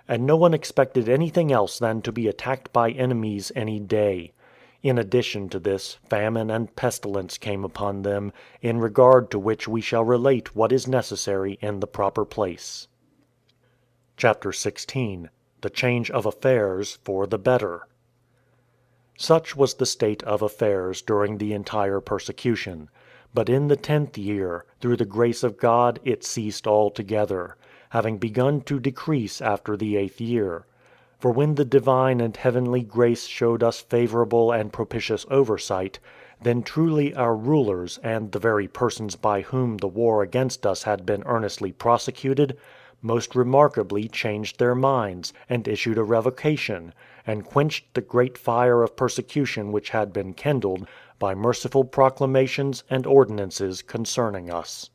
and no one expected anything else than to be attacked by enemies any day. In addition to this, famine and pestilence came upon them, in regard to which we shall relate what is necessary in the proper place. Chapter 16. The Change of Affairs for the Better. Such was the state of affairs during the entire persecution. But in the 10th year, through the grace of God, it ceased altogether, having begun to decrease after the 8th year. For when the divine and heavenly grace showed us favorable and propitious oversight, then truly our rulers, and the very persons by whom the war against us had been earnestly prosecuted, most remarkably changed their minds, and issued a revocation, and quenched the great fire of persecution which had been kindled, by merciful proclamations and ordinances concerning us.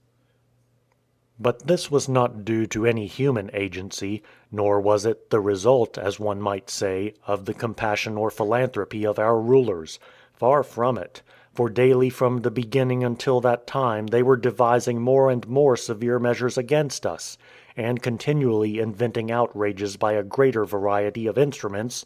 But this was not due to any human agency, nor was it the result, as one might say, of the compassion or philanthropy of our rulers. Far from it, for daily from the beginning until that time they were devising more and more severe measures against us, and continually inventing outrages by a greater variety of instruments.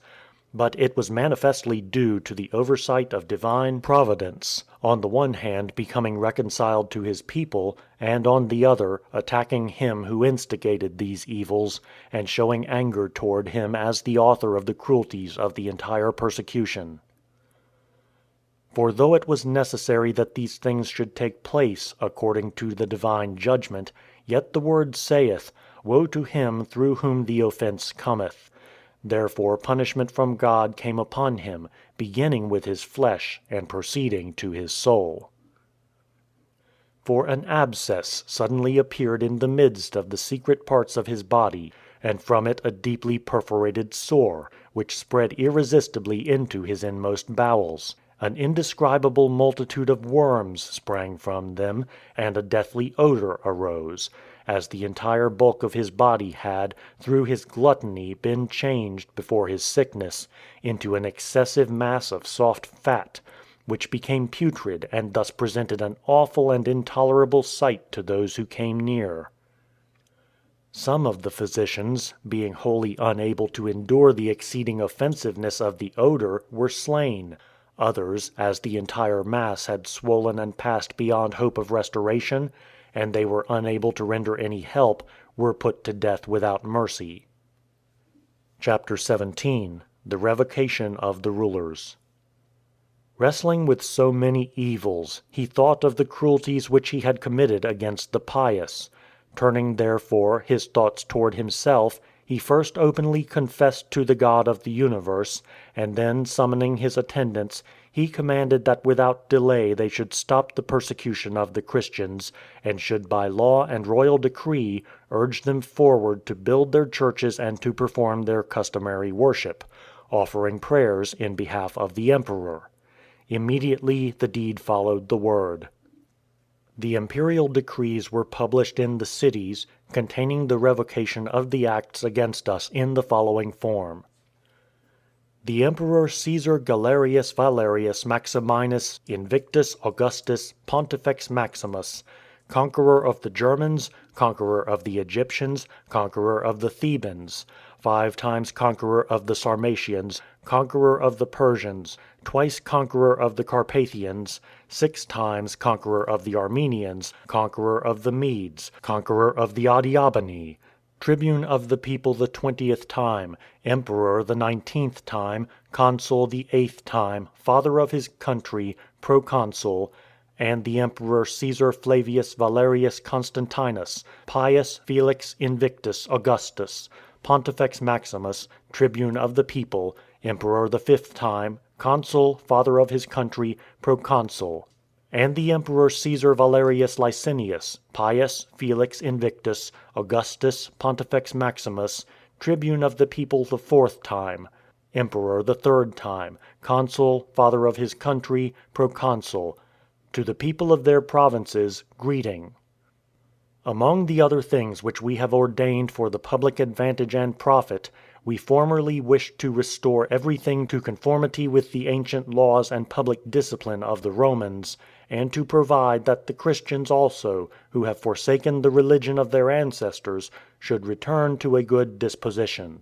But it was manifestly due to the oversight of divine Providence, on the one hand becoming reconciled to his people, and on the other attacking him who instigated these evils, and showing anger toward him as the author of the cruelties of the entire persecution. For though it was necessary that these things should take place according to the divine judgment, yet the word saith, Woe to him through whom the offense cometh. Therefore punishment from God came upon him, beginning with his flesh, and proceeding to his soul. For an abscess suddenly appeared in the midst of the secret parts of his body, and from it a deeply perforated sore, which spread irresistibly into his inmost bowels. An indescribable multitude of worms sprang from them, and a deathly odor arose, as the entire bulk of his body had, through his gluttony, been changed, before his sickness, into an excessive mass of soft fat, which became putrid and thus presented an awful and intolerable sight to those who came near. Some of the physicians, being wholly unable to endure the exceeding offensiveness of the odor, were slain. Others, as the entire mass had swollen and passed beyond hope of restoration, and they were unable to render any help, were put to death without mercy. Chapter 17. The Revocation of the Rulers. Wrestling with so many evils, he thought of the cruelties which he had committed against the pious. Turning, therefore, his thoughts toward himself, he first openly confessed to the God of the universe, and then summoning his attendants, he commanded that without delay they should stop the persecution of the Christians, and should by law and royal decree urge them forward to build their churches and to perform their customary worship, offering prayers in behalf of the emperor. Immediately the deed followed the word. The imperial decrees were published in the cities, containing the revocation of the acts against us in the following form. The Emperor Caesar Galerius Valerius Maximinus Invictus Augustus Pontifex Maximus, conqueror of the Germans, conqueror of the Egyptians, conqueror of the Thebans, 5 times conqueror of the Sarmatians, conqueror of the Persians, twice conqueror of the Carpathians, 6 times conqueror of the Armenians, conqueror of the Medes, conqueror of the Adiabani, tribune of the people the 20th time, emperor the 19th time, consul the 8th time, father of his country, proconsul, and the Emperor Caesar Flavius Valerius Constantinus, Pius Felix Invictus Augustus, Pontifex Maximus, tribune of the people, emperor the 5th time, consul, father of his country, proconsul, and the Emperor Caesar Valerius Licinius, Pius Felix Invictus Augustus Pontifex Maximus, tribune of the people the 4th time, emperor the 3rd time, consul, father of his country, proconsul. To the people of their provinces, greeting. Among the other things which we have ordained for the public advantage and profit, we formerly wished to restore everything to conformity with the ancient laws and public discipline of the Romans, and to provide that the Christians also, who have forsaken the religion of their ancestors, should return to a good disposition.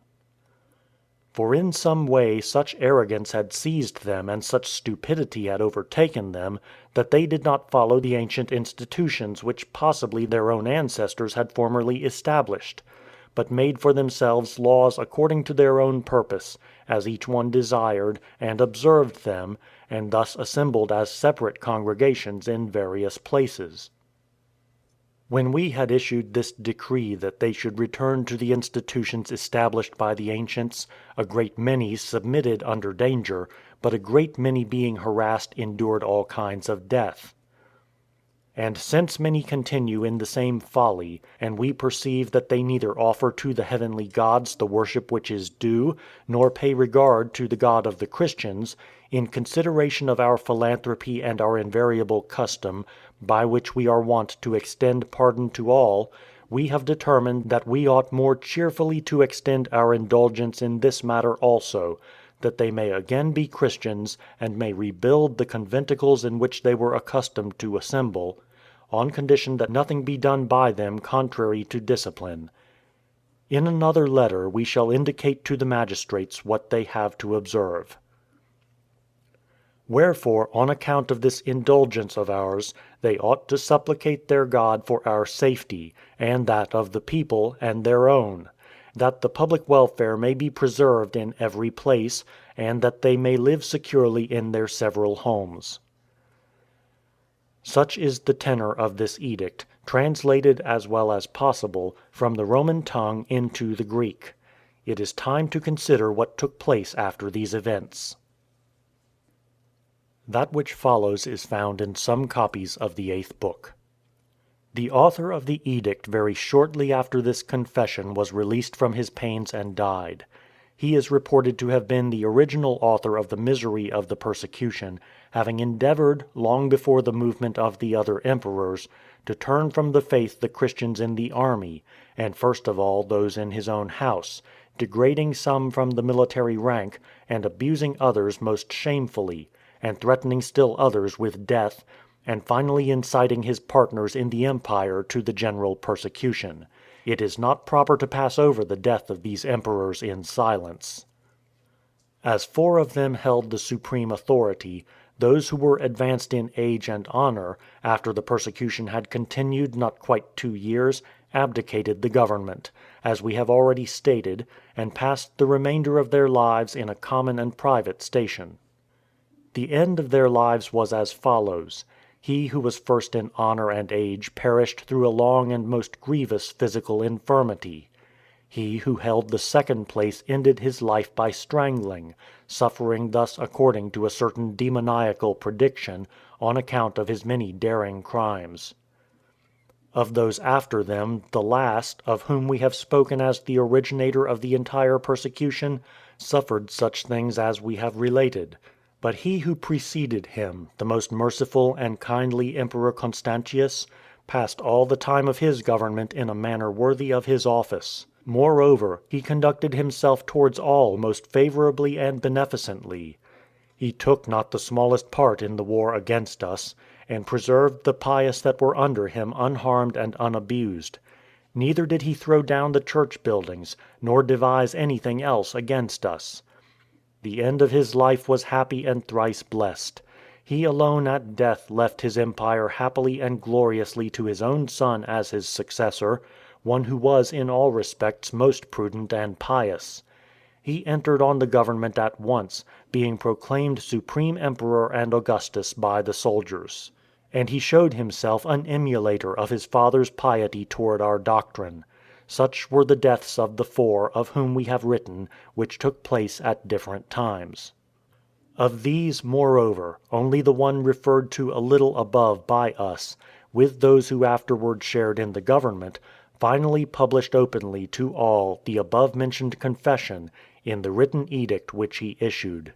For in some way such arrogance had seized them and such stupidity had overtaken them that they did not follow the ancient institutions which possibly their own ancestors had formerly established, but made for themselves laws according to their own purpose, as each one desired, and observed them, and thus assembled as separate congregations in various places. When we had issued this decree that they should return to the institutions established by the ancients, a great many submitted under danger, but a great many being harassed endured all kinds of death. And since many continue in the same folly, and we perceive that they neither offer to the heavenly gods the worship which is due, nor pay regard to the God of the Christians, in consideration of our philanthropy and our invariable custom, by which we are wont to extend pardon to all, we have determined that we ought more cheerfully to extend our indulgence in this matter also, that they may again be Christians, and may rebuild the conventicles in which they were accustomed to assemble, on condition that nothing be done by them contrary to discipline. In another letter we shall indicate to the magistrates what they have to observe. Wherefore, on account of this indulgence of ours, they ought to supplicate their God for our safety, and that of the people, and their own; that the public welfare may be preserved in every place, and that they may live securely in their several homes. Such is the tenor of this edict, translated as well as possible from the Roman tongue into the Greek. It is time to consider what took place after these events. That which follows is found in some copies of the 8th book. The author of the edict very shortly after this confession was released from his pains and died. He is reported to have been the original author of the misery of the persecution, having endeavored, long before the movement of the other emperors, to turn from the faith the Christians in the army, and first of all those in his own house, degrading some from the military rank, and abusing others most shamefully, and threatening still others with death, and finally inciting his partners in the empire to the general persecution. It is not proper to pass over the death of these emperors in silence. As 4 of them held the supreme authority, those who were advanced in age and honor, after the persecution had continued not quite 2 years, abdicated the government, as we have already stated, and passed the remainder of their lives in a common and private station. The end of their lives was as follows. He who was first in honor and age perished through a long and most grievous physical infirmity. He who held the second place ended his life by strangling, suffering thus according to a certain demoniacal prediction, on account of his many daring crimes. Of those after them, the last, of whom we have spoken as the originator of the entire persecution, suffered such things as we have related. But he who preceded him, the most merciful and kindly Emperor Constantius, passed all the time of his government in a manner worthy of his office. Moreover, he conducted himself towards all most favorably and beneficently. He took not the smallest part in the war against us, and preserved the pious that were under him unharmed and unabused. Neither did he throw down the church buildings, nor devise anything else against us. The end of his life was happy and thrice blessed. He alone at death left his empire happily and gloriously to his own son as his successor, one who was in all respects most prudent and pious. He entered on the government at once, being proclaimed supreme emperor and Augustus by the soldiers. And he showed himself an emulator of his father's piety toward our doctrine. Such were the deaths of the 4 of whom we have written, which took place at different times. Of these, moreover, only the one referred to a little above by us, with those who afterward shared in the government, finally published openly to all the above mentioned confession in the written edict which he issued.